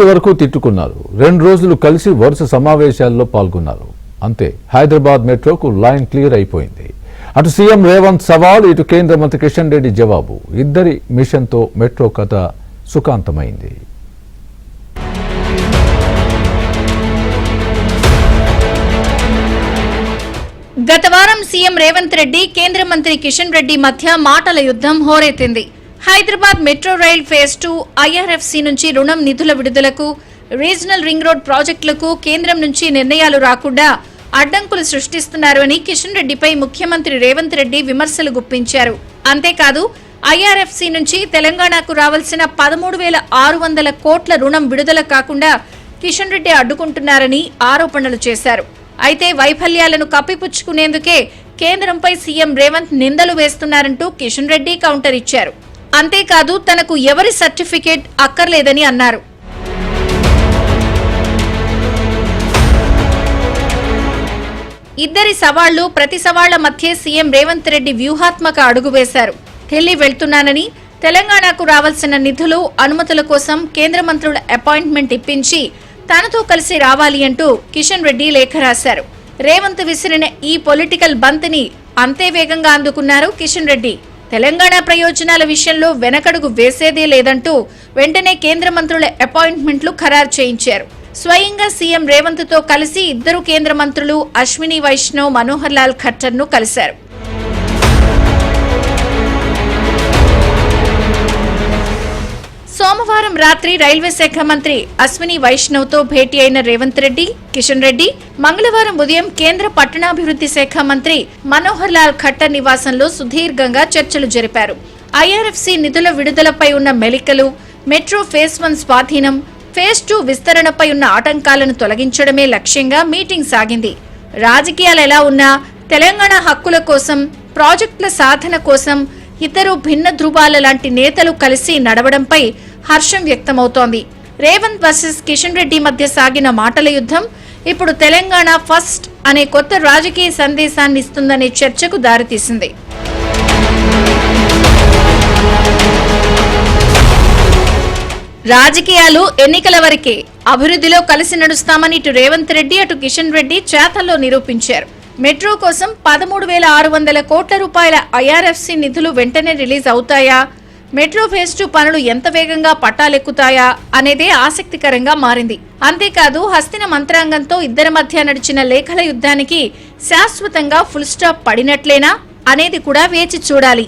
వరకు తిట్టుకున్నారు. 2 రోజులు కలిసి వరుస సమావేశాల్లో పాల్గొన్నారు. అంతే, హైదరాబాద్ మెట్రోకు లైన్ క్లియర్ అయిపోయింది. అటు సీఎం రేవంత్ సవాల్, ఇటు కేంద్ర మంత్రి కిషన్ రెడ్డి జవాబు. ఇద్దరి మిషన్తో మెట్రో కథ సుఖాంతమైంది. గత వారం సీఎం రేవంత్ రెడ్డి, కేంద్ర మంత్రి కిషన్ రెడ్డి మధ్య మాటల యుద్ధం హోరెత్తింది. Hyderabad metro rail phase 2 IRFC నుంచి రుణం నిధుల విడుదలకు, రీజనల్ రింగ్ రోడ్ ప్రాజెక్టులకు కేంద్రం నుంచి నిర్ణయాలు రాకుండా అడ్డంకులు సృష్టిస్తున్నారు అని కిషన్ రెడ్డిపై ముఖ్యమంత్రి రేవంత్ రెడ్డి విమర్శలు గుప్పించారు. అంతేకాదు, ఐఆర్ఎఫ్సి నుంచి తెలంగాణకు రావాల్సిన 13,600 కోట్ల రుణం విడుదల కాకుండా కిషన్ రెడ్డి అడ్డుకుంటున్నారని ఆరోపణలు చేశారు. అయితే వైఫల్యాలను కప్పిపుచ్చుకునేందుకే కేంద్రంపై సీఎం రేవంత్ నిందలు వేస్తున్నారంటూ కిషన్ రెడ్డి కౌంటర్ ఇచ్చారు. అంతేకాదు, తనకు ఎవరి సర్టిఫికేట్ అక్కర్లేదని అన్నారు. ఇద్దరి సవాళ్లు, ప్రతి సవాళ్ల మధ్య సీఎం రేవంత్ రెడ్డి వ్యూహాత్మక అడుగు వేశారు. ఢిల్లీ వెళ్తున్నానని, తెలంగాణకు రావాల్సిన నిధులు, అనుమతుల కోసం కేంద్ర మంత్రుల అపాయింట్మెంట్ ఇప్పించి తనతో కలిసి రావాలి అంటూ కిషన్ రెడ్డి లేఖ రాశారు. రేవంత్ విసిరిన ఈ పొలిటికల్ బంతిని అంతే వేగంగా అందుకున్నారు కిషన్ రెడ్డి. తెలంగాణ ప్రయోజనాల విషయంలో వెనకడుగు వేసేదే లేదంటూ వెంటనే కేంద్ర మంత్రుల అపాయింట్మెంట్లు ఖరారు చేయించారు. స్వయంగా సీఎం రేవంత్ తో కలిసి ఇద్దరు కేంద్ర మంత్రులు అశ్విని వైష్ణవ్, మనోహర్ లాల్ ఖట్టర్ ను కలిశారు. సోమవారం రాత్రి రైల్వే శాఖ మంత్రి అశ్విని వైష్ణవ్ తో భేటీ అయిన రేవంత్ రెడ్డి, కిషన్ రెడ్డి మంగళవారం ఉదయం కేంద్ర పట్టణాభివృద్ధి శాఖ మంత్రి మనోహర్ లాల్ ఖట్టర్ నివాసంలో సుదీర్ఘంగా చర్చలు జరిపారు. ఐఆర్ఎఫ్సి నిధుల విడుదలపై ఉన్న మెలికలు, మెట్రో ఫేజ్ 1 స్వాధీనం, ఫేజ్ 2 విస్తరణపై ఉన్న ఆటంకాలను తొలగించడమే లక్ష్యంగా మీటింగ్ సాగింది. రాజకీయాలు ఎలా ఉన్నా తెలంగాణ హక్కుల కోసం, ప్రాజెక్టుల సాధన కోసం ఇద్దరు భిన్న ధృవాల లాంటి నేతలు కలిసి నడవడంపై హర్షం వ్యక్తమవుతోంది. రేవంత్ వర్సెస్ కిషన్ రెడ్డి మధ్య సాగిన మాటల యుద్ధం ఇప్పుడు తెలంగాణ ఫస్ట్ అనే కొత్త రాజకీయ సందేశాన్ని ఇస్తుందనే చర్చకు దారితీసింది. రాజకీయాలు ఎన్నికల వరకే, అభివృద్ధిలో కలిసి నడుస్తామని ఇటు రేవంత్ రెడ్డి, అటు కిషన్ రెడ్డి చేతల్లో నిరూపించారు. మెట్రో కోసం 13,600 కోట్ల రూపాయల ఐఆర్ఎఫ్సి నిధులు వెంటనే రిలీజ్ అవుతాయా, మెట్రో ఫేజ్ 2 పనులు ఎంత వేగంగా పట్టాలెక్కుతాయా అనేదే ఆసక్తికరంగా మారింది. అంతేకాదు, హస్తిన మంత్రాంగంతో ఇద్దరి మధ్య నడిచిన లేఖల యుద్ధానికి శాశ్వతంగా ఫుల్ స్టాప్ పడినట్లేనా అనేది కూడా వేచి చూడాలి.